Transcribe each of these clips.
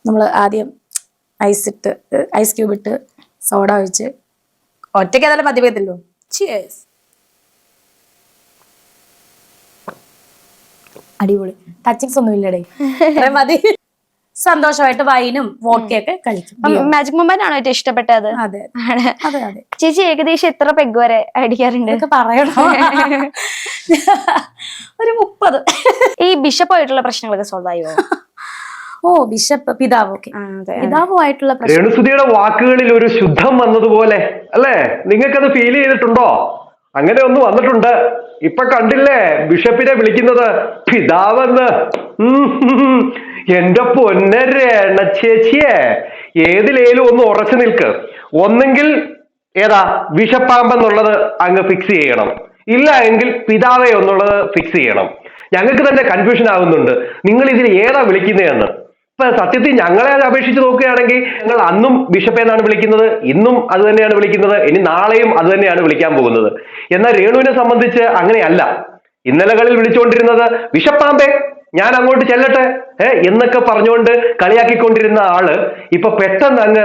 നമ്മൾ ആദ്യം ice cube ഇട്ട് സോഡ ഒഴിച്ച് ഒറ്റയ്ക്ക് അതെല്ലാം മദ്യപത്തില്ലോ. ചിയേഴ്സ്. അടിപൊളി. ടച്ചിങ്സ് ഒന്നും ഇല്ലടേ, മതി. സന്തോഷമായിട്ട് വൈനും വോഡ്കയൊക്കെ കഴിക്കും. മാജിക് മൊമെന്റ് ആണോ ഏറ്റവും ഇഷ്ടപ്പെട്ടത്? അതെ അതെ അതെ. ചേച്ചി ഏകദേശം എത്ര പെഗ് വരെ അടിക്കാറുണ്ട്? പറയണോ? ഒരു 30. ഈ ബിഷപ്പ് ആയിട്ടുള്ള പ്രശ്നങ്ങളൊക്കെ സോൾവ് ആയോ? ഓ, ബിഷപ്പ് പിതാവ് പിതാവുമായിട്ടുള്ള പ്രശ്നം. രേണുസുതിയുടെ വാക്കുകളിൽ ഒരു ശുദ്ധം വന്നതുപോലെ അല്ലേ? നിങ്ങൾക്കത് ഫീൽ ചെയ്തിട്ടുണ്ടോ? അങ്ങനെ ഒന്ന് വന്നിട്ടുണ്ട്. ഇപ്പൊ കണ്ടില്ലേ ബിഷപ്പിനെ വിളിക്കുന്നത് പിതാവെന്ന്. എന്റെ പൊന്നരേണ ചേച്ചിയെ, ഏതിലേലും ഒന്ന് ഉറച്ചു നിൽക്ക്. ഒന്നെങ്കിൽ ഏതാ വിഷപ്പാമ്പെന്നുള്ളത് അങ്ങ് ഫിക്സ് ചെയ്യണം, ഇല്ല എങ്കിൽ പിതാവേ എന്നുള്ളത് ഫിക്സ് ചെയ്യണം. ഞങ്ങൾക്ക് തന്നെ കൺഫ്യൂഷൻ ആവുന്നുണ്ട് നിങ്ങൾ ഇതിൽ ഏതാ വിളിക്കുന്നതെന്ന്. ഇപ്പൊ സത്യത്തിൽ ഞങ്ങളെ അപേക്ഷിച്ച് നോക്കുകയാണെങ്കിൽ ഞങ്ങൾ അന്നും ബിഷപ്പ് എന്നാണ് വിളിക്കുന്നത്, ഇന്നും അത് തന്നെയാണ് വിളിക്കുന്നത്, ഇനി നാളെയും അത് തന്നെയാണ് വിളിക്കാൻ പോകുന്നത്. എന്നാൽ രേണുവിനെ സംബന്ധിച്ച് അങ്ങനെയല്ല. ഇന്നലകളിൽ വിളിച്ചുകൊണ്ടിരുന്നത് വിഷപ്പാമ്പേ, ഞാൻ അങ്ങോട്ട് ചെല്ലട്ടെ എന്നൊക്കെ പറഞ്ഞുകൊണ്ട് കളിയാക്കിക്കൊണ്ടിരുന്ന ആള് ഇപ്പൊ പെട്ടെന്ന് അങ്ങ്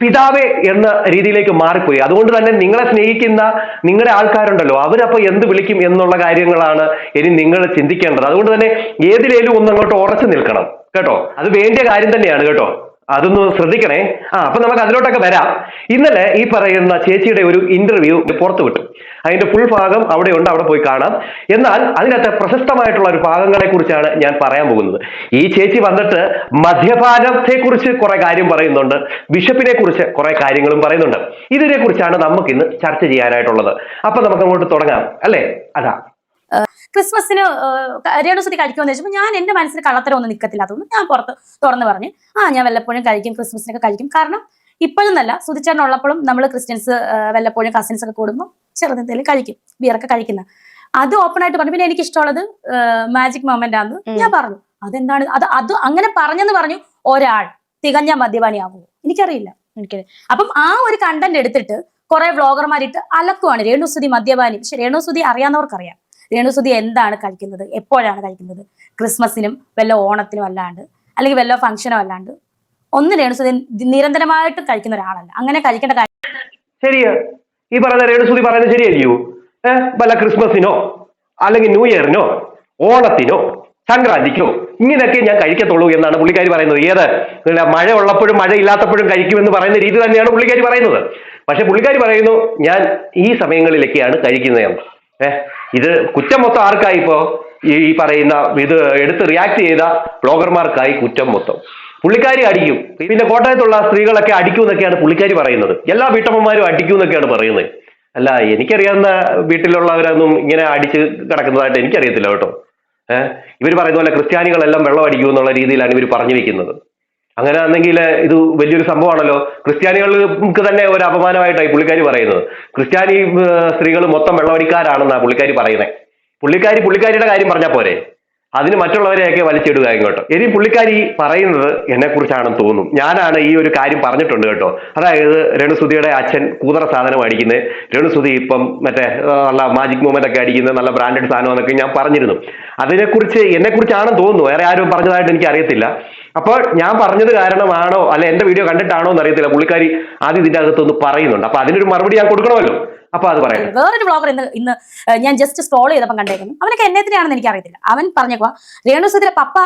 പിതാവേ എന്ന രീതിയിലേക്ക് മാറിപ്പോയി. അതുകൊണ്ട് തന്നെ നിങ്ങളെ സ്നേഹിക്കുന്ന നിങ്ങളുടെ ആൾക്കാരുണ്ടല്ലോ, അവരപ്പോ എന്ത് വിളിക്കും എന്നുള്ള കാര്യങ്ങളാണ് ഇനി നിങ്ങൾ ചിന്തിക്കേണ്ടത്. അതുകൊണ്ട് തന്നെ ഏതിലേലും ഒന്ന് അങ്ങോട്ട് ഉറച്ചു നിൽക്കണം കേട്ടോ. അത് വേണ്ടിയ കാര്യം തന്നെയാണ് കേട്ടോ, അതൊന്ന് ശ്രദ്ധിക്കണേ. അപ്പൊ നമുക്ക് അതിലോട്ടൊക്കെ വരാം. ഇന്നലെ ഈ പറയുന്ന ചേച്ചിയുടെ ഒരു ഇന്റർവ്യൂ പുറത്തു വിട്ടു. അതിന്റെ ഫുൾ ഭാഗം അവിടെ ഉണ്ട്, അവിടെ പോയി കാണാം. എന്നാൽ അതിനകത്ത് പ്രശസ്തമായിട്ടുള്ള ഒരു ഭാഗങ്ങളെ കുറിച്ചാണ് ഞാൻ പറയാൻ പോകുന്നത്. ഈ ചേച്ചി വന്നിട്ട് മദ്യപാനത്തെ കുറിച്ച് കുറെ കാര്യം പറയുന്നുണ്ട്, ബിഷപ്പിനെ കുറിച്ച് കുറെ കാര്യങ്ങളും പറയുന്നുണ്ട്. ഇതിനെ കുറിച്ചാണ് നമുക്ക് ഇന്ന് ചർച്ച ചെയ്യാനായിട്ടുള്ളത്. അപ്പൊ നമുക്ക് അങ്ങോട്ട് തുടങ്ങാം അല്ലേ? അതാ ക്രിസ്മസിന് രേണുസുതി കഴിക്കുമെന്ന് വെച്ചപ്പോൾ ഞാൻ എന്റെ മനസ്സിൽ കള്ളത്തരം ഒന്നും നിൽക്കത്തില്ല. അതുകൊണ്ട് ഞാൻ പുറത്ത് തുറന്ന് പറഞ്ഞു, ഞാൻ വല്ലപ്പോഴും കഴിക്കും, ക്രിസ്മസിനൊക്കെ കഴിക്കും. കാരണം ഇപ്പോഴും നല്ല സുധിച്ചേട്ടൻ ഉള്ളപ്പോഴും നമ്മൾ ക്രിസ്ത്യൻസ് വല്ലപ്പോഴും കസിൻസ് ഒക്കെ കൂടുമ്പോൾ ചെറുതെന്തെങ്കിലും കഴിക്കും, ബിയറൊക്കെ കഴിക്കുന്ന. അത് ഓപ്പൺ ആയിട്ട് പറഞ്ഞു. പിന്നെ എനിക്ക് ഇഷ്ടമുള്ളത് മാജിക് മൊമെന്റ് ആണെന്ന് ഞാൻ പറഞ്ഞു. അതെന്താണ് അത് അങ്ങനെ പറഞ്ഞെന്ന് പറഞ്ഞു ഒരാൾ തികഞ്ഞ മദ്യപാനിയാകുമോ? എനിക്കറിയില്ല. അപ്പം ആ ഒരു കണ്ടന്റ് എടുത്തിട്ട് കുറെ വ്ളോഗർമാരിട്ട് അലക്കുവാണ് രേണുസുതി മദ്യപാനി. പക്ഷെ രേണുസുതി അറിയാവുന്നവർക്കറിയാം രേണുസുതി എന്താണ് കഴിക്കുന്നത്, എപ്പോഴാണ് കഴിക്കുന്നത്. ക്രിസ്മസിനും വല്ല ഓണത്തിനും അല്ലാണ്ട്, അല്ലെങ്കിൽ വല്ല ഫംഗ്ഷനോ അല്ലാണ്ട് ഒന്നും രേണുസുതി നിരന്തരമായിട്ട് കഴിക്കുന്ന ഒരാളല്ല. അങ്ങനെ കഴിക്കേണ്ട കാര്യം ശരിയാ. ഈ പറയുന്ന രേണുസുതി പറയുന്നത് ശരിയല്ലയോ? വല്ല ക്രിസ്മസിനോ അല്ലെങ്കിൽ ന്യൂ ഇയറിനോ ഓണത്തിനോ സംക്രാന്തിക്കോ ഇങ്ങനെയൊക്കെ ഞാൻ കഴിക്കത്തുള്ളൂ എന്നാണ് പുള്ളിക്കാരി പറയുന്നത്. ഏത് മഴ ഉള്ളപ്പോഴും മഴ ഇല്ലാത്തപ്പോഴും കഴിക്കുമെന്ന് പറയുന്ന രീതി തന്നെയാണ് പുള്ളിക്കാരി പറയുന്നത്. പക്ഷെ പുള്ളിക്കാരി പറയുന്നു ഞാൻ ഈ സമയങ്ങളിലൊക്കെയാണ് കഴിക്കുന്നതെന്ന്. ഇത് കുറ്റം മൊത്തം ആർക്കായി? ഇപ്പോ ഈ പറയുന്ന ഇത് എടുത്ത് റിയാക്ട് ചെയ്ത ബ്ലോഗർമാർക്കായി കുറ്റം മൊത്തം. പുള്ളിക്കാരി അടിക്കും, പിന്നെ കോട്ടയത്തുള്ള സ്ത്രീകളൊക്കെ അടിക്കും എന്നൊക്കെയാണ് പുള്ളിക്കാരി പറയുന്നത്. എല്ലാ വീട്ടമ്മമാരും അടിക്കും എന്നൊക്കെയാണ് പറയുന്നത്. അല്ല, എനിക്കറിയാവുന്ന വീട്ടിലുള്ളവരൊന്നും ഇങ്ങനെ അടിച്ച് കിടക്കുന്നതായിട്ട് എനിക്കറിയത്തില്ല കേട്ടോ. ഇവർ പറയുന്ന പോലെ ക്രിസ്ത്യാനികളെല്ലാം വെള്ളം അടിക്കും എന്നുള്ള രീതിയിലാണ് ഇവർ പറഞ്ഞു വെക്കുന്നത്. അങ്ങനെ ആണെങ്കിൽ ഇത് വലിയൊരു സംഭവമാണല്ലോ. ക്രിസ്ത്യാനികൾക്ക് തന്നെ ഒരു അപമാനമായിട്ടായി പുള്ളിക്കാരി പറയുന്നത്. ക്രിസ്ത്യാനി സ്ത്രീകൾ മൊത്തം വെള്ളമടിക്കാരാണെന്നാണ് പുള്ളിക്കാരി പറയുന്നത്. പുള്ളിക്കാരിയുടെ കാര്യം പറഞ്ഞാൽ പോരെ, അതിന് മറ്റുള്ളവരെയൊക്കെ വലിച്ചിടുക ഇങ്ങോട്ട്. ഇനി പുള്ളിക്കാരി പറയുന്നത് എന്നെ കുറിച്ചാണെന്ന് തോന്നും. ഞാനാണ് ഈ ഒരു കാര്യം പറഞ്ഞിട്ടുണ്ട് കേട്ടോ. അതായത് രേണുസുതിയുടെ അച്ഛൻ കൂതറ സാധനം അടിക്കുന്നത്, രേണുസുതി ഇപ്പം മറ്റേ നല്ല മാജിക് മൊമെന്റ് ഒക്കെ അടിക്കുന്നത് നല്ല ബ്രാൻഡഡ് സാധനം എന്നൊക്കെ ഞാൻ പറഞ്ഞിരുന്നു. അതിനെക്കുറിച്ച് എന്നെക്കുറിച്ചാണെന്ന് തോന്നുന്നു, വേറെ ആരും പറഞ്ഞതായിട്ട് എനിക്ക് അറിയത്തില്ല. അപ്പോൾ ഞാൻ പറഞ്ഞത് കാരണമാണോ അല്ല എന്റെ വീഡിയോ കണ്ടിട്ടാണോ എന്ന് അറിയത്തില്ല, പുള്ളിക്കാരി ആദ്യം ഇതിന്റെ അകത്തൊന്ന് പറയുന്നുണ്ട്. അപ്പൊ അതിനൊരു മറുപടി ഞാൻ കൊടുക്കണമല്ലോ. അപ്പൊ അത് പറയാം. വേറൊരു ബ്ലോഗർ ഇന്ന് ഞാൻ ജസ്റ്റ് സ്ക്രോൾ ചെയ്തപ്പോൾ കണ്ടേക്കുന്നു. അവനൊക്കെ എന്നത്തിനാണെന്ന് എനിക്ക് അറിയത്തില്ല. അവൻ പറഞ്ഞേക്കുവാ രേണുസുതിയുടെ പപ്പ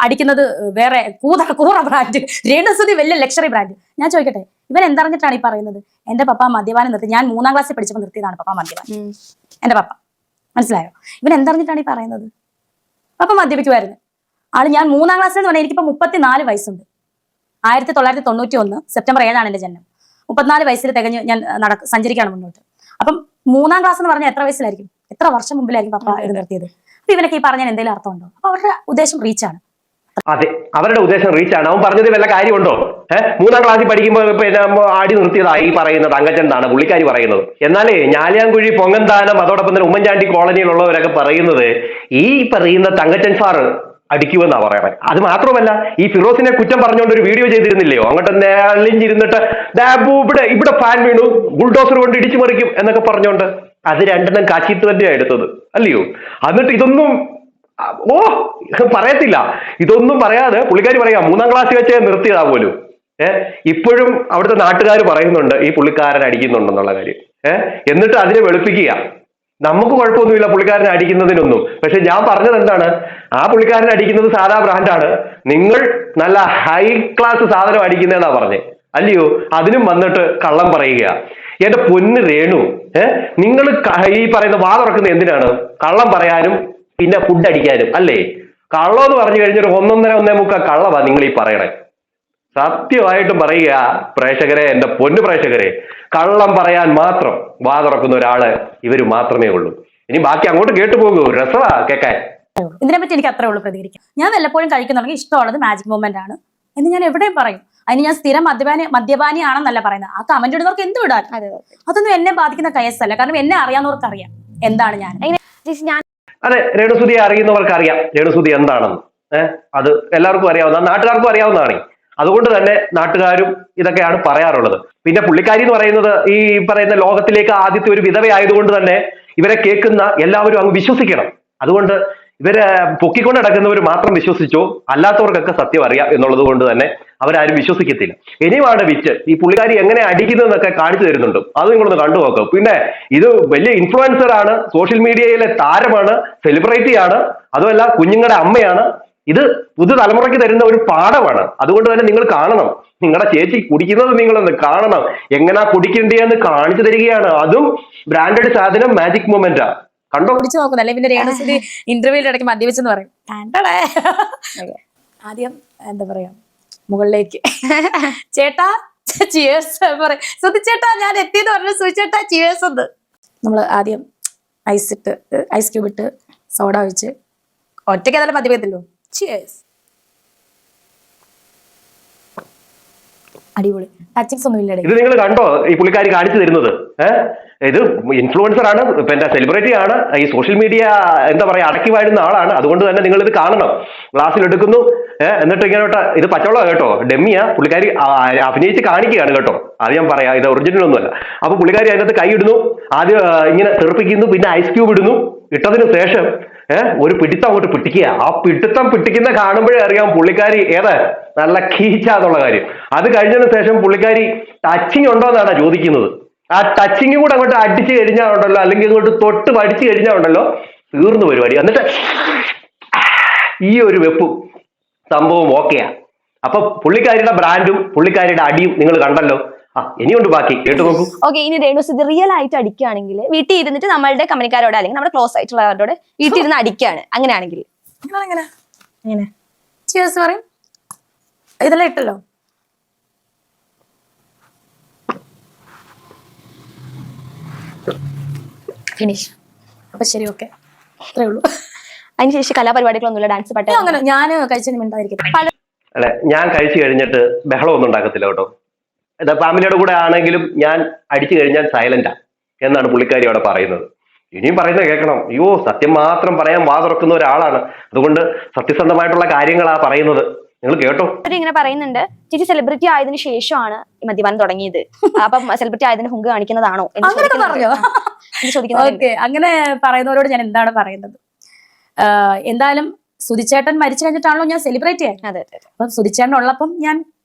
അടിക്കുന്നത് വേറെ കൂറ ബ്രാൻഡ്, രേണുസുതി വലിയ ലക്ഷറി ബ്രാൻഡ്. ഞാൻ ചോദിക്കട്ടെ, ഇവൻ എന്തറിഞ്ഞിട്ടാണ് ഈ പറയുന്നത്? എന്റെ പപ്പ മദ്യപാനം നിർത്തി, ഞാൻ 3ാം ക്ലാസ്സിൽ പഠിച്ചപ്പോൾ നിർത്തിയതാണ് പപ്പ മദ്യപാനം. എന്റെ പപ്പ, മനസ്സിലായോ? ഇവൻ എന്തറിഞ്ഞിട്ടാണ് ഈ പറയുന്നത്? പപ്പ മദ്യപിക്കുമായിരുന്നു ആള്. ഞാൻ 3ാം ക്ലാസ്സിൽ എന്ന് പറഞ്ഞാൽ എനിക്കിപ്പോ 34 വയസ്സുണ്ട്. 1991 സെപ്റ്റംബർ 7 എന്റെ ജന്മം. 34 വയസ്സിൽ തികഞ്ഞ് ഞാൻ സഞ്ചരിക്കുകയാണ് മുന്നോട്ട്. അപ്പം 3ാം ക്ലാസ് എന്ന് പറഞ്ഞാൽ എത്ര വയസ്സിലായിരിക്കും? എത്ര വർഷം മുമ്പിലായിരിക്കും പപ്പ ഇത് നിർത്തിയത്? അപ്പൊ ഇവനൊക്കെ ഈ പറഞ്ഞാൽ എന്തെങ്കിലും അർത്ഥമുണ്ടോ? അപ്പൊ അവരുടെ ഉദ്ദേശം റീച്ചാണ്. അതെ, അവരുടെ ഉദ്ദേശം റീച്ചാണ്. അവൻ പറഞ്ഞത് വല്ല കാര്യമുണ്ടോ? 3ാം ക്ലാസ്സിൽ പഠിക്കുമ്പോൾ ആടി നിർത്തിയതായി പറയുന്ന തങ്കച്ചൻ എന്നാണ് പുള്ളിക്കാരി പറയുന്നത്. എന്നാലേ ഞാലിയാൻകുഴി പൊങ്ങന്താനം അതോടൊപ്പം തന്നെ ഉമ്മൻചാണ്ടി കോളനിയിലുള്ളവരൊക്കെ പറയുന്നത് ഈ പറയുന്ന തങ്കച്ചൻ സാറ് അടിക്കുമെന്നാ പറയണേ. അത് മാത്രമല്ല, ഈ ഫിറോസിനെ കുറ്റം പറഞ്ഞുകൊണ്ട് ഒരു വീഡിയോ ചെയ്തിരുന്നില്ലയോ? അങ്ങോട്ട് നേളിഞ്ഞിരുന്നിട്ട് ഇവിടെ ഫാൻ വീണു, ബുൾഡോസർ കൊണ്ട് ഇടിച്ചു മറിക്കും എന്നൊക്കെ പറഞ്ഞുകൊണ്ട്. അത് രണ്ടെണ്ണം കാച്ചിട്ട് തന്നെയാണ് എടുത്തത് അല്ലയോ? എന്നിട്ട് ഇതൊന്നും ഓ പറയത്തില്ല, ഇതൊന്നും പറയാതെ പുള്ളിക്കാരി പറയാ 3ാം ക്ലാസ് വെച്ച് നിർത്തിയതാ പോലും. ഇപ്പോഴും അവിടുത്തെ നാട്ടുകാർ പറയുന്നുണ്ട് ഈ പുള്ളിക്കാരൻ അടിക്കുന്നുണ്ടെന്നുള്ള കാര്യം. എന്നിട്ട് അതിനെ വെളുപ്പിക്കുക. നമുക്ക് കുഴപ്പമൊന്നുമില്ല പുള്ളിക്കാരനെ അടിക്കുന്നതിനൊന്നും. പക്ഷെ ഞാൻ പറഞ്ഞത് എന്താണ്, ആ പുള്ളിക്കാരൻ അടിക്കുന്നത് സാധാ ബ്രാൻഡാണ്, നിങ്ങൾ നല്ല ഹൈ ക്ലാസ് സാധനം അടിക്കുന്നതെന്നാ പറഞ്ഞേ, അല്ലയോ? അതിനും വന്നിട്ട് കള്ളം പറയുക. എന്റെ പൊന്ന് രേണു, നിങ്ങൾ ഈ പറയുന്ന വാ തുറക്കുന്നത് എന്തിനാണ്? കള്ളം പറയാനും പിന്നെ ഫുഡ് അടിക്കാനും അല്ലേ? കള്ളം എന്ന് പറഞ്ഞു കഴിഞ്ഞാൽ 1.5 കള്ളവാ നിങ്ങൾ ഈ പറയണേ. സത്യമായിട്ടും പറയുക പ്രേക്ഷകരെ, എന്റെ പൊന്നു പ്രേക്ഷകരെ, കള്ളം പറയാൻ മാത്രം വാ തുറക്കുന്ന ഒരാള് ഇവര് മാത്രമേ ഉള്ളൂ. ഇനി ബാക്കി അങ്ങോട്ട് കേട്ടു പോകൂ, രസമാ കേൾക്കാൻ. ഇതിനെപ്പറ്റി എനിക്ക് അത്രേ ഉള്ളൂ പ്രതികരിക്കാം. ഞാൻ വല്ലപ്പോഴും കഴിക്കുന്നുണ്ടെങ്കിൽ ഇഷ്ടമുള്ളത് മാജിക് മൊമെന്റ് ആണ് എന്ന് ഞാൻ എവിടെയും പറയും. അതിന് ഞാൻ സ്ഥിരം മദ്യപാനിയാണെന്നല്ല പറയുന്നത്. ആ കമന്റ് ഇടുന്നവർക്ക് എന്ത് വിടാൻ, അതൊന്നും എന്നെ ബാധിക്കുന്ന കേസല്ല. കാരണം എന്നെ അറിയാവുന്നവർക്ക് അറിയാം എന്താണ് ഞാൻ. അതെ, രേണുസുതിയെ അറിയുന്നവർക്ക് അറിയാം രേണുസുതി എന്താണെന്ന്. അത് എല്ലാവർക്കും അറിയാവുന്ന, നാട്ടുകാർക്കും അറിയാവുന്നതാണ്. അതുകൊണ്ട് തന്നെ നാട്ടുകാരും ഇതൊക്കെയാണ് പറയാറുള്ളത്. പിന്നെ പുള്ളിക്കാരി എന്ന് പറയുന്നത് ഈ പറയുന്ന ലോകത്തിലേക്ക് ആദ്യത്തെ ഒരു വിധവയായതുകൊണ്ട് തന്നെ ഇവരെ കേൾക്കുന്ന എല്ലാവരും അങ്ങ് വിശ്വസിക്കണം. അതുകൊണ്ട് ഇവരെ പൊക്കിക്കൊണ്ട് നടക്കുന്നവർ മാത്രം വിശ്വസിച്ചോ, അല്ലാത്തവർക്കൊക്കെ സത്യം അറിയാം എന്നുള്ളത് കൊണ്ട് തന്നെ അവരാരും വിശ്വസിക്കത്തില്ല. ഇനിയുമാണ് വിറ്റ് ഈ പുള്ളിക്കാരി എങ്ങനെ അടിക്കുന്നതെന്നൊക്കെ കാണിച്ചു തരുന്നുണ്ട്. അത് നിങ്ങളൊന്ന് കണ്ടു നോക്കും. പിന്നെ ഇത് വലിയ ഇൻഫ്ലുവൻസർ ആണ്, സോഷ്യൽ മീഡിയയിലെ താരമാണ്, സെലിബ്രിറ്റിയാണ്, അതുമല്ല കുഞ്ഞുങ്ങളുടെ അമ്മയാണ്. ഇത് പുതുതലമുറയ്ക്ക് തരുന്ന ഒരു പാഠമാണ്. അതുകൊണ്ട് തന്നെ നിങ്ങൾ കാണണം. നിങ്ങളുടെ ചേച്ചി കുടിക്കുന്നത് നിങ്ങളൊന്ന് കാണണം. എങ്ങനാ കുടിക്കേണ്ടതെന്ന് കാണിച്ചു തരികയാണ്. അതും ബ്രാൻഡഡ് സാധനം, മാജിക് മൊമെന്റാ. കണ്ടോ? കുടിച്ചു നോക്കുന്നല്ലേ. പിന്നെ രേണുസുതി ഇന്റർവ്യൂവിൽ ഇടയ്ക്ക് മദ്യവെച്ചെന്ന് പറയും. ആദ്യം എന്താ പറയാ, മുകളിലേക്ക് ചേട്ടാ ചിയേഴ്സ് പറയും. സുധി ചേട്ടാ ഞാൻ എത്തിയെന്ന് പറഞ്ഞു. സുധി ചേട്ടാ ചിയേഴ്സ് എന്ന്. നമ്മള് ആദ്യം ഐസ് ക്യൂബ് ഇട്ട് സോഡ ഒഴിച്ച് ഒറ്റയ്ക്ക് ഏതായാലും മദ്യപത്തില്ലോ. ചിയേഴ്സ്. അടിപൊളി. ടച്ചിങ്സ് ഒന്നും ഇല്ല. ഇത് നിങ്ങൾ കണ്ടോ ഈ പുള്ളിക്കാരി കാണിച്ചു തരുന്നത്? ഇത് ഇൻഫ്ലുവൻസർ ആണ്, പിന്നെ സെലിബ്രിറ്റി ആണ്, ഈ സോഷ്യൽ മീഡിയ എന്താ പറയാ അടക്കി വാഴുന്ന ആളാണ്. അതുകൊണ്ട് തന്നെ നിങ്ങൾ ഇത് കാണണം. ഗ്ലാസ്സിൽ എടുക്കുന്നു, എന്നിട്ട് ഇങ്ങനോട്ട്, ഇത് പച്ചവെള്ളം കേട്ടോ, ഡെമ്മിയാ. പുള്ളിക്കാരി അഭിനയിച്ച് കാണിക്കുകയാണ് കേട്ടോ. അത് ഞാൻ പറയാം, ഇത് ഒറിജിനൽ ഒന്നുമല്ല. അപ്പൊ പുള്ളിക്കാരി അതിനകത്ത് കൈ ഇടുന്നു, ആദ്യം ഇങ്ങനെ തെറിപ്പിക്കുന്നു, പിന്നെ ഐസ് ക്യൂബ് ഇടുന്നു. ഇട്ടതിന് ശേഷം ഒരു പിടുത്തം അങ്ങോട്ട് പിടിക്കുക. ആ പിടുത്തം പിടിക്കുന്ന കാണുമ്പോഴേ അറിയാം പുള്ളിക്കാരി നല്ല കീച്ചാന്നുള്ള കാര്യം. അത് കഴിഞ്ഞതിന് ശേഷം പുള്ളിക്കാരി ടച്ചിങ് ഉണ്ടോ എന്നാണ് ചോദിക്കുന്നത്. ആ ടച്ചിങ് കൂടെ അങ്ങോട്ട് അടിച്ചു കഴിഞ്ഞാൽ ഉണ്ടല്ലോ, അല്ലെങ്കിൽ അങ്ങോട്ട് തൊട്ട് പഠിച്ചു കഴിഞ്ഞാൽ ഉണ്ടല്ലോ, തീർന്നു പരിപാടി. എന്നിട്ട് ഈ ഒരു വെപ്പും സംഭവം ഓക്കെയാ. അപ്പൊ പുള്ളിക്കാരിയുടെ ബ്രാൻഡും പുള്ളിക്കാരിയുടെ അടിയും നിങ്ങൾ കണ്ടല്ലോ. ഇനിയുണ്ട് ബാക്കി, കേട്ടു നോക്കൂ. ഓക്കെ, ഇനി രേണുസുതി റിയൽ ആയിട്ട് അടിക്കുകയാണെങ്കിൽ വീട്ടിൽ ഇരുന്നിട്ട് നമ്മളുടെ കമ്പനിക്കാരോട് അല്ലെങ്കിൽ നമ്മുടെ ക്ലോസ് ആയിട്ടുള്ളവരോട് വീട്ടിൽ ഇരുന്ന് അടിക്കുകയാണ്, അങ്ങനെയാണെങ്കിൽ പറയും ഇതെല്ലാം ഇട്ടല്ലോ. ഫിനിഷ്. അപ്പൊ ശരി, ഓക്കെ, അത്രേ ഉള്ളൂ. അതിനുശേഷം കലാപരിപാടികളൊന്നുമില്ല, ഡാൻസ് പാട്ട് അങ്ങനെ ഞാൻ കഴിച്ചതിന് മിണ്ടായിരിക്കും. അല്ലെ, ഞാൻ കഴിച്ചു കഴിഞ്ഞിട്ട് ബഹളം ഒന്നും ഉണ്ടാക്കത്തില്ല കേട്ടോ. ഫാമിലിയുടെ കൂടെ ആണെങ്കിലും ഞാൻ അടിച്ചു കഴിഞ്ഞാൽ സൈലന്റാ എന്നാണ് പുള്ളിക്കാരി അവിടെ പറയുന്നത്. ഇനിയും പറയുന്നത് കേൾക്കണം. അയ്യോ, സത്യം മാത്രം പറയാൻ വാ തുറക്കുന്ന ഒരാളാണ്. അതുകൊണ്ട് സത്യസന്ധമായിട്ടുള്ള കാര്യങ്ങളാ പറയുന്നത്. നിങ്ങൾ കേട്ടോ. ഇങ്ങനെ പറയുന്നുണ്ട്, ചേച്ചി സെലിബ്രിറ്റി ആയതിനു ശേഷമാണ് ഈ മദ്യപാനം തുടങ്ങിയത്. അപ്പം സെലിബ്രിറ്റി ആയതിന് ഹുങ്ക് കാണിക്കുന്നതാണോ ചോദിക്കുന്നത്. അങ്ങനെ പറയുന്നവരോട് ഞാൻ എന്താണ് പറയുന്നത്? എന്തായാലും സുധിച്ചേട്ടൻ മരിച്ചു കഴിഞ്ഞിട്ടാണല്ലോ ഞാൻ സെലിബ്രേറ്റ് ചെയ്യാൻ. അപ്പം സുധിച്ചേട്ടൻ ഉള്ളപ്പം ഞാൻ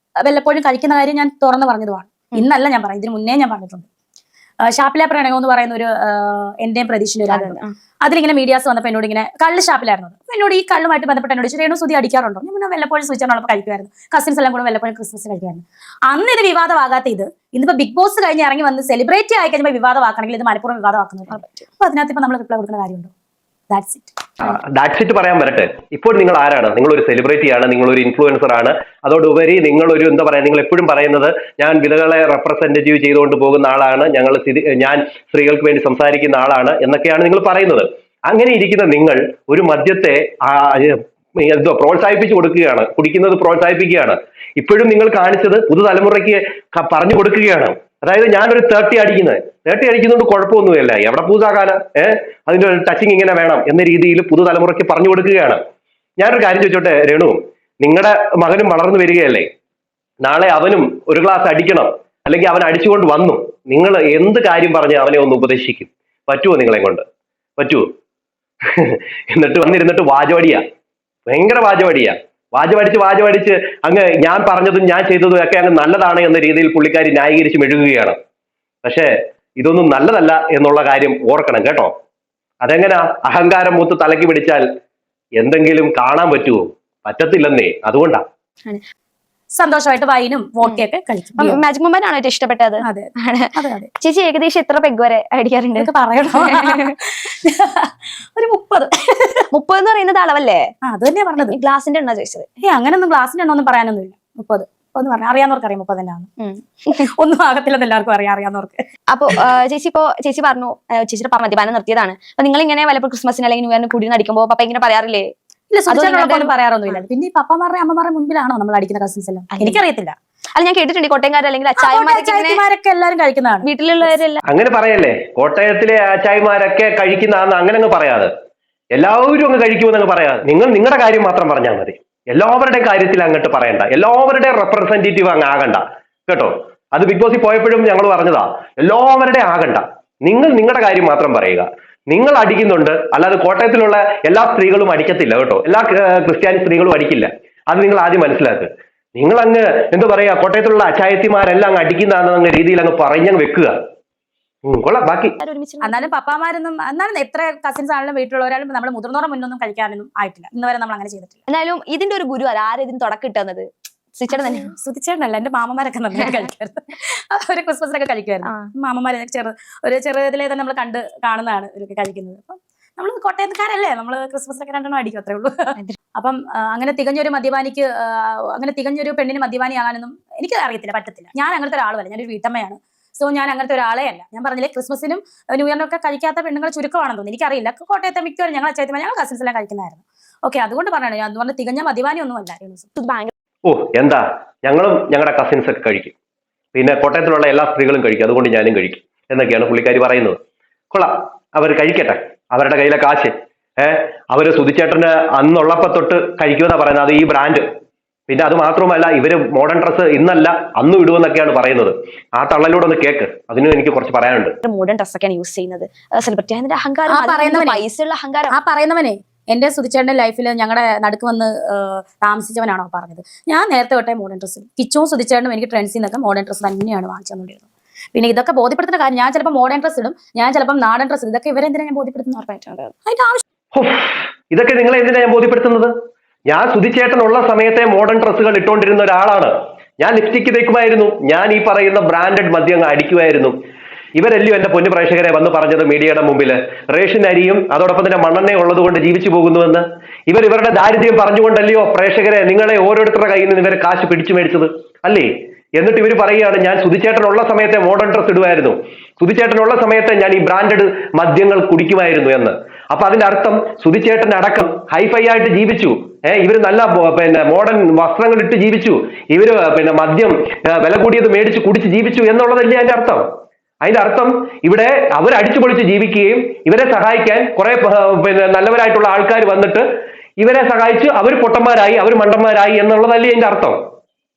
വല്ലപ്പോഴും കഴിക്കുന്ന കാര്യം ഞാൻ തുറന്നു പറഞ്ഞതുമാണ്. ഇന്നല്ല ഞാൻ പറഞ്ഞു, ഇതിന് മുന്നേ ഞാൻ പറഞ്ഞിട്ടുണ്ട്. ഷാപ്പിലെ പ്രണയം എന്ന് പറയുന്ന ഒരു എന്റെയും പ്രതീക്ഷയുടെ ഒരു ആളുണ്ട്. അതിലിങ്ങനെ മീഡിയാസ് വന്നപ്പോൾ എന്നോട് ഇങ്ങനെ കള്ള് ഷാപ്പിലായിരുന്നു. അപ്പൊ എന്നോട് ഈ കള്ളുമായിട്ട് ബന്ധപ്പെട്ട് എന്നോട് രേണുസുതി അടിക്കാറുണ്ടോ? ഞാൻ പിന്നെ വല്ലപ്പോഴും സുധിച്ചേട്ടനോടൊപ്പം കഴിക്കുമായിരുന്നു. കസിൻസ് എല്ലാം കൂടെ വല്ലപ്പോഴും ക്രിസ്മസിന് കഴിക്കുമായിരുന്നു. അന്ന് ഇത് വിവാദമാകാത്ത ഇത് ഇന്നിപ്പോ ബിഗ് ബോസ് കഴിഞ്ഞ് ഇറങ്ങി വന്ന് സെലിബ്രേറ്റ് ആയി കഴിഞ്ഞപ്പോൾ വിവാദമാക്കണമെങ്കിൽ ഇത് മലപ്പുറം വിവാദമാക്കുന്നത്. അപ്പൊ അതിനകത്ത് ഇപ്പൊ നമ്മൾ റിപ്ലൈ കൊടുക്കുന്ന കാര്യമുണ്ടോ? ദാറ്റ്സ് ഇറ്റ് പറയാൻ വരട്ടെ. ഇപ്പോൾ നിങ്ങൾ ആരാണ്? നിങ്ങളൊരു സെലിബ്രിറ്റിയാണ്, നിങ്ങളൊരു ഇൻഫ്ലുവൻസർ ആണ്. അതോടുപരി നിങ്ങളൊരു എന്താ പറയാ, നിങ്ങൾ എപ്പോഴും പറയുന്നത് ഞാൻ വിധകളെ റെപ്രസെന്റേറ്റീവ് ചെയ്തുകൊണ്ട് പോകുന്ന ആളാണ്, ഞാൻ സ്ത്രീകൾക്ക് വേണ്ടി സംസാരിക്കുന്ന ആളാണ് എന്നൊക്കെയാണ് നിങ്ങൾ പറയുന്നത്. അങ്ങനെ ഇരിക്കുന്ന നിങ്ങൾ ഒരു മദ്യത്തെ പ്രോത്സാഹിപ്പിച്ചു കൊടുക്കുകയാണ്, കുടിക്കുന്നത് പ്രോത്സാഹിപ്പിക്കുകയാണ്. ഇപ്പോഴും നിങ്ങൾ കാണിച്ചത് പുതുതലമുറയ്ക്ക് പറഞ്ഞു കൊടുക്കുകയാണ്. അതായത് ഞാനൊരു 30 അടിക്കുന്നതുകൊണ്ട് കുഴപ്പമൊന്നുമില്ല, എവിടെ പൂസാകാല, അതിന്റെ ഒരു ടച്ചിങ് ഇങ്ങനെ വേണം എന്ന രീതിയിൽ പുതുതലമുറയ്ക്ക് പറഞ്ഞു കൊടുക്കുകയാണ്. ഞാനൊരു കാര്യം ചോദിച്ചോട്ടെ രേണു, നിങ്ങളുടെ മകനും വളർന്നു വരികയല്ലേ, നാളെ അവനും ഒരു ഗ്ലാസ് അടിക്കണം, അല്ലെങ്കിൽ അവൻ അടിച്ചുകൊണ്ട് വന്നു, നിങ്ങൾ എന്ത് കാര്യം പറഞ്ഞ് അവനെ ഒന്ന് ഉപദേശിക്കും? പറ്റുമോ? നിങ്ങളെ കൊണ്ട് പറ്റുമോ? എന്നിട്ട് വന്നിരുന്നിട്ട് വാചോടിയാ, ഭയങ്കര വാചോടിയാ. വാചമടിച്ച് അങ്ങ് ഞാൻ പറഞ്ഞതും ഞാൻ ചെയ്തതും ഒക്കെ അങ്ങ് നല്ലതാണ് എന്ന രീതിയിൽ പുള്ളിക്കാരി ന്യായീകരിച്ച് മെഴുകുകയാണ്. പക്ഷേ ഇതൊന്നും നല്ലതല്ല എന്നുള്ള കാര്യം ഓർക്കണം കേട്ടോ. അതെങ്ങനാ അഹങ്കാരം മൂത്ത് തലയ്ക്ക് പിടിച്ചാൽ എന്തെങ്കിലും കാണാൻ പറ്റുമോ? പറ്റത്തില്ലെന്നേ. അതുകൊണ്ടാ സന്തോഷമായിട്ട് വൈനും വോക്കയൊക്കെ കഴിക്കും. മാജിക് മൊമെന്റ് ആണോ ഏറ്റവും ഇഷ്ടപ്പെട്ടത്? അതെ അതെ അതെ. ചേച്ചി ഏകദേശം എത്ര പെഗ് വരെ അടിക്കാറുണ്ട്? ഇതൊക്കെ പറയണോ? ഒരു 30 എന്ന് പറയുന്നത് അളവല്ലേ? അത് തന്നെയാ പറഞ്ഞത്. ഗ്ലാസിന്റെ എണ്ണ ചോദിച്ചത്. അങ്ങനെയൊന്നും ഗ്ലാസിന്റെ എണ്ണ ഒന്നും പറയാനൊന്നുമില്ല. 30 ഒന്ന് പറഞ്ഞു. അറിയാവുന്നവർക്ക് അറിയാം 30 തന്നെയാണ്. ഒന്നും ആകത്തില്ലെന്ന് എല്ലാവർക്കും അറിയാവുന്നവർക്ക്. അപ്പൊ ചേച്ചി പറഞ്ഞു ചേച്ചിയുടെ മദ്യപാനം നിർത്തിയതാണ്. അപ്പൊ നിങ്ങൾ ഇങ്ങനെ വല്ലപ്പോൾ ക്രിസ്മസിന് അല്ലെങ്കിൽ ന്യൂ ഇയറിന് കൂടി അടിക്കുമ്പോ പപ്പ ഇങ്ങനെ പറയാറില്ലേ? ഇല്ല, സുധിച്ചേട്ടനോടൊപ്പം പറയാറൊന്നുമില്ല. പിന്നെ ഈ പപ്പമാരുടെ അമ്മമാരുടെ മുൻപിലാണോ നമ്മൾ അടിക്കുന്ന കസിൻസ് എല്ലാം? എനിക്കറിയത്തില്ല. അല്ല, ഞാൻ കേട്ടിട്ടുണ്ട് കോട്ടയംകാർ അല്ലെങ്കിൽ അച്ചായന്മാരൊക്കെ എല്ലാരും കഴിക്കുന്നതാണ്. വീട്ടിലുള്ളവരെല്ലാം അങ്ങനെ പറയല്ലേ. കോട്ടയത്തിലെ ആച്ചായിമാരൊക്കെ കഴിക്കുന്നതാന്ന് അങ്ങനെ അങ്ങ് പറയാതെ, എല്ലാവരും അങ്ങ് കഴിക്കുമെന്നങ്ങ് പറയാതെ, നിങ്ങൾ നിങ്ങളുടെ കാര്യം മാത്രം പറഞ്ഞാൽ മതി. എല്ലാവരുടെ കാര്യത്തിൽ അങ്ങോട്ട് പറയണ്ട, എല്ലാവരുടെ റെപ്രസെന്റേറ്റീവ് അങ്ങ് ആകണ്ട കേട്ടോ. അത് ബിഗ് ബോസിൽ പോയപ്പോഴും ഞങ്ങൾ പറഞ്ഞതാ, എല്ലാവരുടെ ആകണ്ട, നിങ്ങൾ നിങ്ങളുടെ കാര്യം മാത്രം പറയുക. നിങ്ങൾ അടിക്കുന്നുണ്ട്, അല്ലാതെ കോട്ടയത്തിലുള്ള എല്ലാ സ്ത്രീകളും അടിക്കത്തില്ല കേട്ടോ. എല്ലാ ക്രിസ്ത്യാനി സ്ത്രീകളും അടിക്കില്ല. അത് നിങ്ങൾ ആദ്യം മനസ്സിലാക്കുക. നിങ്ങൾ അങ്ങ് എന്താ പറയാ, കോട്ടയത്തിലുള്ള അച്ചായത്തിമാരെല്ലാം അങ്ങ് അടിക്കുന്നതാണെന്ന രീതിയിൽ അങ്ങ് പറഞ്ഞങ്ങ് വെക്കുക. കൊള്ളാം. ബാക്കി എന്നാലും പപ്പാമാരൊന്നും, എന്നാലും എത്ര കസിൻസ് ആണെങ്കിലും വീട്ടിലുള്ളവരാലും നമ്മൾ മുതിർന്നവരുടെ മുന്നൊന്നും കഴിക്കാനൊന്നും ആയിട്ടില്ല. ഇന്ന് വരെ നമ്മൾ അങ്ങനെ ചെയ്തിട്ടില്ല. എന്നാലും ഇതിന്റെ ഒരു ഗുരു ആരെതിന് തുടക്കം ഇട്ടത്? സുധിച്ചേട്ടനല്ല, എന്റെ മാമന്മാരൊക്കെ നന്നായിട്ട് കഴിക്കായിരുന്നു. ഒരു ക്രിസ്മസിനൊക്കെ കഴിക്കുമായിരുന്നു. മാമന്മാരെ ചെറുതിലെ തന്നെ നമ്മൾ കാണുന്നതാണ് ഇവരൊക്കെ കഴിക്കുന്നത്. അപ്പം നമ്മൾ കോട്ടയത്തുകാരല്ലേ, നമ്മൾ ക്രിസ്മസിനൊക്കെ 2 എണ്ണം അടിക്കും, അത്രേ ഉള്ളൂ. അപ്പം അങ്ങനെ തികഞ്ഞൊരു മദ്യപാനിക്ക്, അങ്ങനെ തികഞ്ഞൊരു പെണ്ണിന് മദ്യപാനി ആകാനൊന്നും എനിക്ക് അറിയത്തില്ല, പറ്റത്തില്ല. ഞാൻ അങ്ങനത്തെ ഒരാളുമല്ല. ഞാനൊരു വീട്ടമ്മയാണ്. സോ ഞാൻ അങ്ങനത്തെ ഒരാളെ അല്ല. ഞാൻ പറഞ്ഞില്ലേ, ക്രിസ്മസിനും ന്യൂ ഇയറിനും ഒക്കെ കഴിക്കാത്ത പെണ്ണുങ്ങൾ ചുരുക്കമാണെന്ന് തോന്നുന്നു. എനിക്കറിയില്ല. കോട്ടയത്തെ മിക്കവരും ഞങ്ങൾ അച്ചായത്തിമാർ, ഞങ്ങൾ കസിൻസ് എല്ലാം കഴിക്കുന്നതായിരുന്നു. ഓക്കെ, അതുകൊണ്ട് പറയണേ, ഞാൻ അതുകൊണ്ട് തികഞ്ഞ മദ്യപാനി ഒന്നും അല്ല. ഓ എന്താ, ഞങ്ങളും ഞങ്ങളുടെ കസിൻസ് ഒക്കെ കഴിക്കും, പിന്നെ കോട്ടയത്തിലുള്ള എല്ലാ സ്ത്രീകളും കഴിക്കും, അതുകൊണ്ട് ഞാനും കഴിക്കും എന്നൊക്കെയാണ് പുള്ളിക്കാരി പറയുന്നത്. കൊള്ളാം, അവർ കഴിക്കട്ടെ, അവരുടെ കയ്യിലെ കാശ്. അവര് സുധിച്ചേട്ടന് അന്നുള്ളപ്പോ തൊട്ട് കഴിക്കുമെന്നാ പറയുന്നത്. അത് ഈ ബ്രാൻഡ്. പിന്നെ അത് മാത്രമല്ല, ഇവര് മോഡേൺ ഡ്രസ്സ് ഇന്നല്ല അന്നും ഇടുമെന്നൊക്കെയാണ് പറയുന്നത്. ആ തള്ളലൂടെ ഒന്ന് കേക്ക്, അതിനും എനിക്ക് കുറച്ച് പറയാനുണ്ട്. മോഡേൺ ഡ്രസ്സൊക്കെയാണ് യൂസ് ചെയ്യുന്നത്. സെലിബ്രിറ്റി അഹങ്കാരം, പൈസയുള്ള അഹങ്കാരം. ആ പറയുന്നവനെ എന്റെ സുധിച്ചേട്ടന്റെ ലൈഫിൽ ഞങ്ങളുടെ നടുക്ക് വന്ന് താമസിച്ചവനാണോ പറഞ്ഞത്? ഞാൻ നേരത്തെ തൊട്ടേ മോഡേൺ ഡ്രസ്സ്, കിച്ചും സുധിച്ചേട്ടനും എനിക്ക് ട്രെൻഡ്സിൽ നിന്നൊക്കെ മോഡേൺ ഡ്രസ്സ് തന്നെയാണ് വാങ്ങിച്ചു തന്നിരുന്നത്. പിന്നെ ഇതൊക്കെ ബോധ്യപ്പെടുത്തുന്ന കാര്യം, ഞാൻ ചിലപ്പോൾ മോഡേൺ ഡ്രസ്സ് ഇടും, ഞാൻ ചിലപ്പോൾ നാടൻ ഡ്രസ്സ് ഇടും. ഇതൊക്കെ ഇവരെന്തിനാ ഞാൻ ബോധ്യപ്പെടുത്തുന്ന ഉറപ്പായിട്ടുണ്ട്. അതിന്റെ ആവശ്യം ഇതൊക്കെ നിങ്ങളെ എന്തിനാ ഞാൻ ബോധ്യപ്പെടുത്തുന്നത്? ഞാൻ സുധിച്ചേട്ടനുള്ള സമയത്തെ മോഡേൺ ഡ്രസ്സുകൾ ഇട്ടുകൊണ്ടിരുന്ന ഒരാളാണ്. ഞാൻ ലിപ്സ്റ്റിക്ക് തേക്കുമായിരുന്നു, ഞാൻ ഈ പറയുന്ന ബ്രാൻഡഡ് മദ്യം അടിക്കുമായിരുന്നു. ഇവരല്ലയോ എന്റെ പൊന്നു പ്രേക്ഷകരെ വന്ന് പറഞ്ഞത് മീഡിയയുടെ മുമ്പിൽ, റേഷൻ അരിയും അതോടൊപ്പം തന്നെ മണ്ണെണ്ണയും ഉള്ളത് കൊണ്ട് ജീവിച്ചു പോകുന്നുവെന്ന്. ഇവരുടെ ദാരിദ്ര്യം പറഞ്ഞുകൊണ്ടല്ലയോ പ്രേക്ഷകരെ, നിങ്ങളെ ഓരോരുത്തരുടെ കയ്യിൽ നിന്ന് ഇവരെ കാശ് പിടിച്ചു മേടിച്ചത് അല്ലേ? എന്നിട്ട് ഇവർ പറയുകയാണ്, ഞാൻ സുധിച്ചേട്ടനുള്ള സമയത്തെ മോഡേൺ ഡ്രസ് ഇടുമായിരുന്നു, സുധിച്ചേട്ടനുള്ള സമയത്ത് ഞാൻ ഈ ബ്രാൻഡഡ് മദ്യങ്ങൾ കുടിക്കുമായിരുന്നു എന്ന്. അപ്പൊ അതിന്റെ അർത്ഥം സുധിച്ചേട്ടൻ അടക്കം ഹൈഫൈ ആയിട്ട് ജീവിച്ചു. ഇവര് നല്ല പിന്നെ മോഡേൺ വസ്ത്രങ്ങൾ ഇട്ട് ജീവിച്ചു, ഇവര് പിന്നെ മദ്യം വില കൂടിയത് മേടിച്ച് കുടിച്ച് ജീവിച്ചു എന്നുള്ളതല്ലേ അതിന്റെ അർത്ഥം? അതിന്റെ അർത്ഥം ഇവിടെ അവർ അടിച്ചു പൊളിച്ച് ജീവിക്കുകയും ഇവരെ സഹായിക്കാൻ കുറെ പിന്നെ നല്ലവരായിട്ടുള്ള ആൾക്കാർ വന്നിട്ട് ഇവരെ സഹായിച്ച് അവർ പൊട്ടന്മാരായി, അവർ മണ്ടന്മാരായി എന്നുള്ളതല്ലേ അതിന്റെ അർത്ഥം?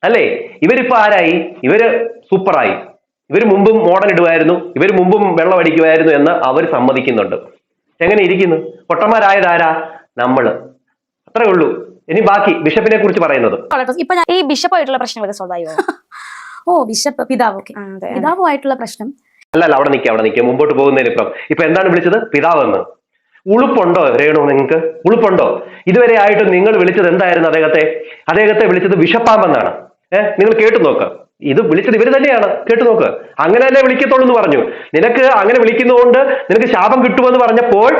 അല്ലേ? ഇവരിപ്പോ ആരായി? ഇവര് സൂപ്പറായി. ഇവർ മുമ്പും മോഡൽ ഇടുമായിരുന്നു, ഇവർ മുമ്പും വെള്ളം അടിക്കുമായിരുന്നു എന്ന് അവർ സമ്മതിക്കുന്നുണ്ട്. എങ്ങനെ ഇരിക്കുന്നു? പൊട്ടന്മാരായതാരാ? നമ്മള്. അത്രേ ഉള്ളൂ. ഇനി ബാക്കി ബിഷപ്പിനെ കുറിച്ച് പറയുന്നത്. ഇപ്പൊ ഈ ബിഷപ്പായിട്ടുള്ള പ്രശ്നങ്ങളൊക്കെ സോൾവ് ആയോ? ഓ, ബിഷപ്പ് പിതാവ്. ഓക്കെ, പിതാവുമായിട്ടുള്ള പ്രശ്നം അല്ലല്ല, അവിടെ നിൽക്കുക. മുമ്പോട്ട് പോകുന്നതിന് ഇപ്പൊ എന്താണ് വിളിച്ചത്? പിതാവെന്ന്. ഉളുപ്പുണ്ടോ രേണു? നിങ്ങൾക്ക് ഉളുപ്പുണ്ടോ? ഇതുവരെ ആയിട്ട് നിങ്ങൾ വിളിച്ചത് എന്തായിരുന്നു അദ്ദേഹത്തെ വിളിച്ചത് വിഷപ്പാമ്പെന്നാണ്. നിങ്ങൾ കേട്ടു നോക്ക്. ഇത് വിളിച്ചത് ഇവര് തന്നെയാണ്, കേട്ടു നോക്ക്. അങ്ങനെ തന്നെ വിളിക്കത്തുള്ളൂ എന്ന് പറഞ്ഞു. നിനക്ക് അങ്ങനെ വിളിക്കുന്നതുകൊണ്ട് നിനക്ക് ശാപം കിട്ടുമെന്ന് പറഞ്ഞപ്പോൾ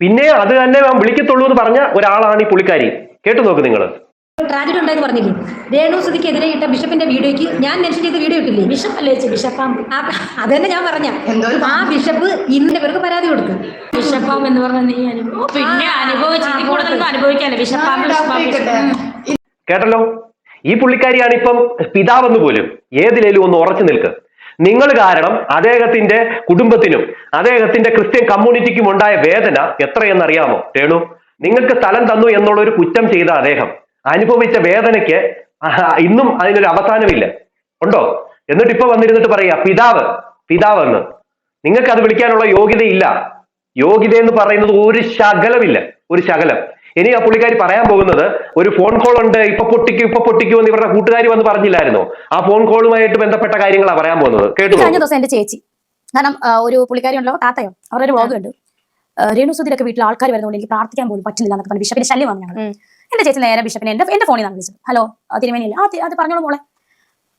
പിന്നെ അത് തന്നെ വിളിക്കത്തുള്ളൂ എന്ന് പറഞ്ഞ ഒരാളാണ് ഈ പുള്ളിക്കാരി. കേട്ടു നോക്ക് നിങ്ങൾ. ട്രാജഡി ഉണ്ടായെന്ന് പറഞ്ഞില്ലേ? രേണു സുധിക്കെതിരെ ഇട്ട ബിഷപ്പിന്റെ വീഡിയോയ്ക്ക് ഞാൻ മെൻഷൻ ചെയ്ത വീഡിയോ ഇട്ടില്ലേ? ബിഷപ്പ് അല്ലേ? ബിഷപ്പാമ്പ്. അതന്നെ ഞാൻ പറഞ്ഞ ആ ബിഷപ്പ് ഇന്നിന്റെ പേർക്ക് പരാതി കൊടുക്കും. ബിഷപ്പാമ്പ് എന്ന് പറഞ്ഞ നീ പിന്നെ അനുഭവിക്കാല്ലേ ബിഷപ്പാമ്പ്. കേട്ടല്ലോ, ഈ പുള്ളിക്കാരിയാണ് ഇപ്പം പിതാവെന്ന് പോലും. ഏതിലേലും ഒന്ന് ഉറച്ചു നിൽക്ക്. നിങ്ങൾ കാരണം അദ്ദേഹത്തിന്റെ കുടുംബത്തിനും അദ്ദേഹത്തിന്റെ ക്രിസ്ത്യൻ കമ്മ്യൂണിറ്റിക്കും ഉണ്ടായ വേദന എത്രയെന്നറിയാമോ രേണു? നിങ്ങൾക്ക് സ്ഥലം തന്നു എന്നുള്ള ഒരു കുറ്റം ചെയ്ത അദ്ദേഹം അനുഭവിച്ച വേദനയ്ക്ക് ഇന്നും അതിനൊരു അവസാനമില്ല. ഉണ്ടോ? എന്നിട്ട് ഇപ്പൊ വന്നിരുന്നിട്ട് പറയാ പിതാവ് എന്ന്. നിങ്ങൾക്ക് അത് വിളിക്കാനുള്ള യോഗ്യതയില്ല. യോഗ്യത എന്ന് പറയുന്നത് ഒരു ശകലമില്ല, ഒരു ശകലം. ഇനി ആ പുള്ളിക്കാരി പറയാൻ പോകുന്നത് ഒരു ഫോൺ കോൾ ഉണ്ട്, ഇപ്പൊ പൊട്ടിക്കും എന്ന് ഇവരുടെ കൂട്ടുകാരി വന്ന് പറഞ്ഞില്ലായിരുന്നോ? ആ ഫോൺ കോളുമായിട്ട് ബന്ധപ്പെട്ട കാര്യങ്ങളാണ് പറയാൻ പോകുന്നത്. കേട്ടു. കഴിഞ്ഞ ദിവസം എന്റെ ചേച്ചി, കാരണം ഒരു പുള്ളിക്കാരി ഉണ്ടല്ലോ, താത്തയോ, അവരുടെ ഒരു വ്ളോഗ് ഉണ്ട്, രേണുസുതിയിലൊക്കെ വീട്ടിൽ ആൾക്കാർ വരുന്നതുകൊണ്ട് എനിക്ക് പ്രാർത്ഥിക്കാൻ പോലും പറ്റുന്നില്ല എന്നൊക്കെ പറഞ്ഞു ബിഷപ്പിന്റെ ശല്യം വന്നു. എന്റെ ചേച്ചി നേരെ ബിഷപ്പിനെ എന്റെ ഫോണിൽ നിന്നാണ് വിളിച്ചത്. ഹലോ തിരുമേനിയില്ല, അത് പറഞ്ഞോളൂ മോളെ,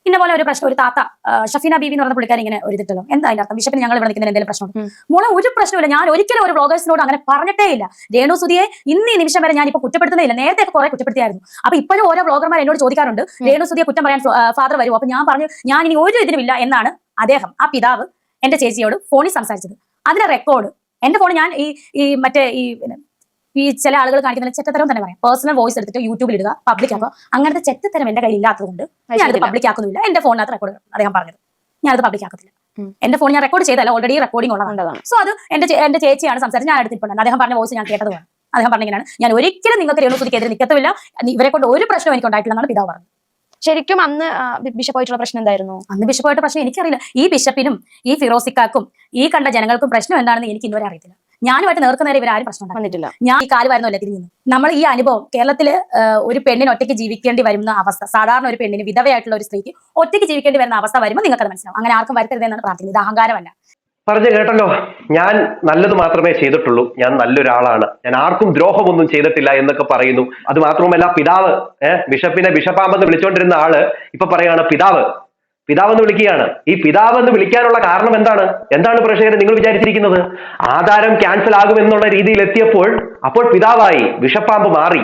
ഇന്ന പോലെ ഒരു പ്രശ്നം, ഒരു താത്ത ഷഫീന ബീവി എന്ന് പറഞ്ഞ പുള്ളിക്കാരി ഇങ്ങനെ ഒരു ഇതിട്ടല്ലോ, എന്താ അതിന്റെ അർത്ഥം? ബിഷപ്പിന് ഞങ്ങൾ ഇവിടെ നിൽക്കുന്ന എന്തെങ്കിലും പ്രശ്നമുണ്ട്? മോളെ ഒരു പ്രശ്നമില്ല, ഞാൻ ഒരിക്കലും ഒരു വ്ളോഗേഴ്സിനോട് അങ്ങനെ പറഞ്ഞിട്ടേ ഇല്ല. രേണുസുതിയെ ഇന്ന് ഈ നിമിഷം വരെ ഞാൻ ഇപ്പൊ കുറ്റപ്പെടുത്തുന്നേ ഇല്ല, നേരത്തെ കുറെ കുറ്റപ്പെടുത്തിയായിരുന്നു. അപ്പൊ ഇപ്പോഴും ഓരോ വ്ളോഗർമാർ എന്നോട് ചോദിക്കാറുണ്ട്, രേണുസുതിയെ കുറ്റം പറയാൻ ഫാദർ വരുമോ? അപ്പൊ ഞാൻ പറഞ്ഞു, ഞാൻ ഇനി ഒരു ഇതിനുമില്ല എന്നാണ് അദ്ദേഹം, ആ പിതാവ് എന്റെ ചേച്ചിയോട് ഫോണിൽ സംസാരിച്ചത്. അതിന്റെ റെക്കോർഡ് എന്റെ ഫോണിൽ, ഞാൻ ഈ ചില ആളുകൾ കാണിക്കുന്ന ചെറ്റത്തരം തന്നെ പറയാം, പേഴ്സണൽ വോയിസ് എടുത്തിട്ട് യൂട്യൂബിൽ ഇടുക, പബ്ലിക് ആക്കുക. അങ്ങനത്തെ ചെറ്റത്തരം എന്റെ കയ്യിൽ ഇല്ലാത്തതുകൊണ്ട് ഞാനത് പബ്ലിക് ആക്കുന്നില്ല. എന്റെ ഫോണിനകത്ത് റെക്കോർഡ് അദ്ദേഹം പറഞ്ഞത്, ഞാനത് പബ്ലിക് ആക്കത്തില്ല. എന്റെ ഫോൺ ഞാൻ റെക്കോർഡ് ചെയ്തല്ല, ഓൾറെഡി റെക്കോർഡിംഗ് ഉള്ളതാണ്. സോ അത് എന്റെ ചേച്ചിയാണ് സംസാരിച്ചത്, ഞാൻ എടുത്തിട്ടുണ്ട്. അദ്ദേഹം പറഞ്ഞ വോയിസ് ഞാൻ കേട്ടതുമാണ്. അദ്ദേഹം പറഞ്ഞിങ്ങനെയാണ്, ഞാൻ ഒരിക്കലും നിങ്ങൾക്ക് രേണുസുതിക്കെതിരെ നിൽക്കത്തുമില്ല, ഇവരെ കൊണ്ട് ഒരു പ്രശ്നം എനിക്ക് ഉണ്ടായിട്ടില്ലെന്നാണ് പിതാവ് പറഞ്ഞത്. ശരിക്കും അന്ന് ബിഷപ്പായിട്ടുള്ള പ്രശ്നം എന്തായിരുന്നു? അന്ന് ബിഷപ്പായിട്ട് പ്രശ്നം എനിക്കറിയില്ല. ഈ ബിഷപ്പിനും ഈ ഫിറോസിക്കാക്കും ഈ കണ്ട ജനങ്ങൾക്കും പ്രശ്നം എന്താണെന്ന് എനിക്ക് ഇന്നുവരെ അറിയത്തില്ല. ഞാനുമായിട്ട് നേർക്കുന്നവരെ ഇവരാരും പ്രശ്നം വന്നിട്ടില്ല. ഞാൻ ഈ കാല് വരുന്നല്ല തിരിഞ്ഞു. നമ്മൾ ഈ അനുഭവം കേരളത്തില് ഒരു പെണ്ണിന് ഒറ്റയ്ക്ക് ജീവിക്കേണ്ടി വരുന്ന അവസ്ഥ, സാധാരണ ഒരു പെണ്ണിന്, വിധവയായിട്ടുള്ള ഒരു സ്ത്രീക്ക് ഒറ്റയ്ക്ക് ജീവിക്കേണ്ടി വരുന്ന അവസ്ഥ വരുമ്പോൾ നിങ്ങൾക്ക് മനസ്സിലാവും. അങ്ങനെ ആർക്കും വരുത്തരുതെന്നാണ് പ്രാർത്ഥിക്കുന്നത്. ഇത് അഹങ്കാരമല്ല. പറഞ്ഞു കേട്ടല്ലോ, ഞാൻ നല്ലത് മാത്രമേ ചെയ്തിട്ടുള്ളൂ, ഞാൻ നല്ലൊരാളാണ്, ഞാൻ ആർക്കും ദ്രോഹമൊന്നും ചെയ്തിട്ടില്ല എന്നൊക്കെ പറയുന്നു. അത് മാത്രമല്ല, പിതാവ് ബിഷപ്പിനെ ബിഷപ്പാമ്പെന്ന് വിളിച്ചുകൊണ്ടിരുന്ന ആള് ഇപ്പൊ പറയാണ് പിതാവെന്ന് വിളിക്കുകയാണ്. ഈ പിതാവെന്ന് വിളിക്കാനുള്ള കാരണം എന്താണ് പ്രേക്ഷകരെ നിങ്ങൾ വിചാരിച്ചിരിക്കുന്നത്? ആധാരം ക്യാൻസൽ ആകുമെന്നുള്ള രീതിയിൽ എത്തിയപ്പോൾ അപ്പോൾ പിതാവായി, ബിഷപ്പാമ്പ് മാറി.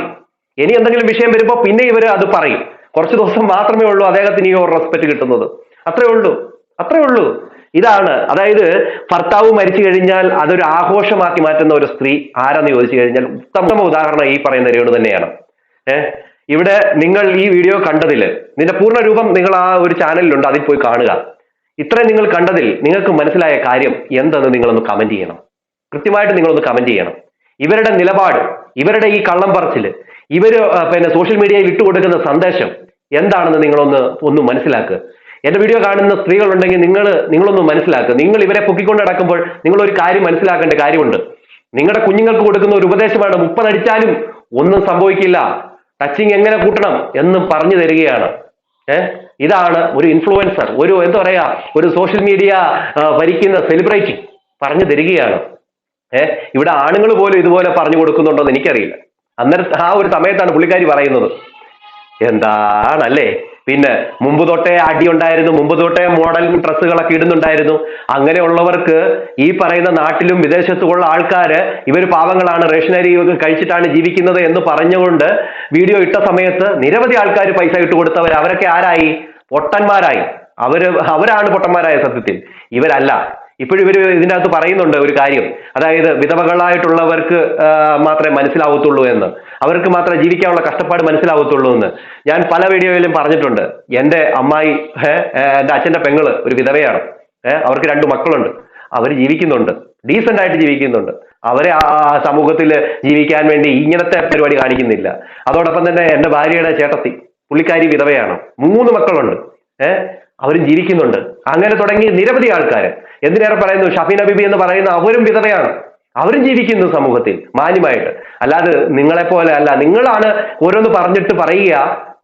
ഇനി എന്തെങ്കിലും വിഷയം വരുമ്പോൾ പിന്നെ ഇവര് അത് പറയും. കുറച്ചു ദിവസം മാത്രമേ ഉള്ളൂ അദ്ദേഹത്തിന് ഈ ഒരു റെസ്പെക്ട് കിട്ടുന്നത്. അത്രേ ഉള്ളൂ. ഇതാണ്, അതായത് ഭർത്താവ് മരിച്ചു കഴിഞ്ഞാൽ അതൊരു ആഘോഷമാക്കി മാറ്റുന്ന ഒരു സ്ത്രീ ആരാന്ന് ചോദിച്ചു കഴിഞ്ഞാൽ ഉത്തമ ഉദാഹരണം ഈ പറയുന്ന രേണു തന്നെയാണ്. ഇവിടെ നിങ്ങൾ ഈ വീഡിയോ കണ്ടതിൽ ഇതിന്റെ പൂർണ്ണ രൂപം നിങ്ങൾ ആ ഒരു ചാനലിലുണ്ട്, അതിൽ പോയി കാണുക. ഇത്രയും നിങ്ങൾ കണ്ടതിൽ നിങ്ങൾക്ക് മനസ്സിലായ കാര്യം എന്തെന്ന് നിങ്ങളൊന്ന് കമന്റ് ചെയ്യണം. കൃത്യമായിട്ട് നിങ്ങളൊന്ന് കമന്റ് ചെയ്യണം. ഇവരുടെ നിലപാട്, ഇവരുടെ ഈ കള്ളം പറച്ചില്, ഇവര് സോഷ്യൽ മീഡിയയിൽ ഇട്ടുകൊടുക്കുന്ന സന്ദേശം എന്താണെന്ന് നിങ്ങളൊന്ന് മനസ്സിലാക്കുക. എന്റെ വീഡിയോ കാണുന്ന സ്ത്രീകളുണ്ടെങ്കിൽ നിങ്ങളൊന്ന് മനസ്സിലാക്കുക. നിങ്ങൾ ഇവരെ പൊക്കിക്കൊണ്ട് നടക്കുമ്പോൾ നിങ്ങൾ ഒരു കാര്യം മനസ്സിലാക്കേണ്ട കാര്യമുണ്ട്. നിങ്ങളുടെ കുഞ്ഞുങ്ങൾക്ക് കൊടുക്കുന്ന ഒരു ഉപദേശമാണ്, 30 അടിച്ചാലും ഒന്നും സംഭവിക്കില്ല, ടച്ചിങ് എങ്ങനെ കൂട്ടണം എന്നും പറഞ്ഞു തരികയാണ്. ഇതാണ് ഒരു ഇൻഫ്ലുവൻസർ, ഒരു സോഷ്യൽ മീഡിയ ഭരിക്കുന്ന സെലിബ്രിറ്റി പറഞ്ഞു തരികയാണ്. ഇവിടെ ആണുങ്ങൾ പോലും ഇതുപോലെ പറഞ്ഞു കൊടുക്കുന്നുണ്ടോ എന്ന് എനിക്കറിയില്ല. അന്നേരം ആ ഒരു സമയത്താണ് പുള്ളിക്കാരി പറയുന്നത്. എന്താണല്ലേ? പിന്നെ മുമ്പ് തൊട്ടേ അടി ഉണ്ടായിരുന്നു, മുമ്പ് തൊട്ടേ മോഡൽ ഡ്രസ്സുകളൊക്കെ ഇടുന്നുണ്ടായിരുന്നു. അങ്ങനെയുള്ളവർക്ക് ഈ പറയുന്ന നാട്ടിലും വിദേശത്തുമുള്ള ആൾക്കാര് ഇവർ പാവങ്ങളാണ്, റേഷനറി കഴിച്ചിട്ടാണ് ജീവിക്കുന്നത് എന്ന് പറഞ്ഞുകൊണ്ട് വീഡിയോ ഇട്ട സമയത്ത് നിരവധി ആൾക്കാർ പൈസ ഇട്ട് കൊടുത്തവർ, അവരൊക്കെ ആരായി? പൊട്ടന്മാരായി. അവരാണ് പൊട്ടന്മാരായ സത്യത്തിൽ, ഇവരല്ല. ഇപ്പോഴും ഇതിൻ്റെ അകത്ത് പറയുന്നുണ്ട് ഒരു കാര്യം, അതായത് വിധവകളായിട്ടുള്ളവർക്ക് മാത്രമേ മനസ്സിലാവത്തുള്ളൂ എന്ന്, അവർക്ക് മാത്രമേ ജീവിക്കാനുള്ള കഷ്ടപ്പാട് മനസ്സിലാവത്തുള്ളൂ എന്ന്. ഞാൻ പല വീഡിയോയിലും പറഞ്ഞിട്ടുണ്ട്. എൻ്റെ അമ്മായി, എൻ്റെ അച്ഛൻ്റെ പെങ്ങള് ഒരു വിധവയാണ്. അവർക്ക് 2 മക്കളുണ്ട്. അവർ ജീവിക്കുന്നുണ്ട്, ഡീസന്റ് ആയിട്ട് ജീവിക്കുന്നുണ്ട്. അവരെ ആ സമൂഹത്തിൽ ജീവിക്കാൻ വേണ്ടി ഇങ്ങനത്തെ പരിപാടി കാണിക്കുന്നില്ല. അതോടൊപ്പം തന്നെ എൻ്റെ ഭാര്യയുടെ ചേട്ടത്തി, പുള്ളിക്കാരി വിധവയാണ്, 3 മക്കളുണ്ട്. അവരും ജീവിക്കുന്നുണ്ട്. അങ്ങനെ തുടങ്ങി നിരവധി ആൾക്കാർ. എന്തിനേറെ പറയുന്നു, ഷഫീന ബിബി എന്ന് പറയുന്ന അവരും വിധവയാണ്, അവരും ജീവിക്കുന്നു സമൂഹത്തിൽ മാന്യമായിട്ട്. അല്ലാതെ നിങ്ങളെപ്പോലെ അല്ല. നിങ്ങളാണ് ഓരോന്ന് പറഞ്ഞിട്ട് പറയുക,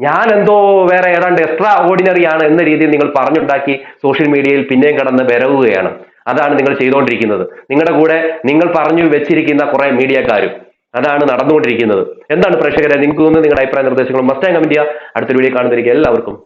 ഞാൻ എന്തോ വേറെ ഏതാണ്ട് എക്സ്ട്രാ ഓർഡിനറി ആണ് എന്ന രീതിയിൽ നിങ്ങൾ പറഞ്ഞുണ്ടാക്കി സോഷ്യൽ മീഡിയയിൽ പിന്നെയും കടന്ന് വിരവുകയാണ്. അതാണ് നിങ്ങൾ ചെയ്തുകൊണ്ടിരിക്കുന്നത്. നിങ്ങളുടെ കൂടെ നിങ്ങൾ പറഞ്ഞു വെച്ചിരിക്കുന്ന കുറെ മീഡിയക്കാരും അതാണ് നടന്നുകൊണ്ടിരിക്കുന്നത്. എന്താണ് പ്രേക്ഷകരെ, നിങ്ങൾക്ക് നിങ്ങളുടെ അഭിപ്രായ നിർദ്ദേശങ്ങളും മസ്റ്റായി കമന്റ് ചെയ്യുക. അടുത്തൊരു വീഡിയോ കാണുന്നതിലേക്ക് എല്ലാവർക്കും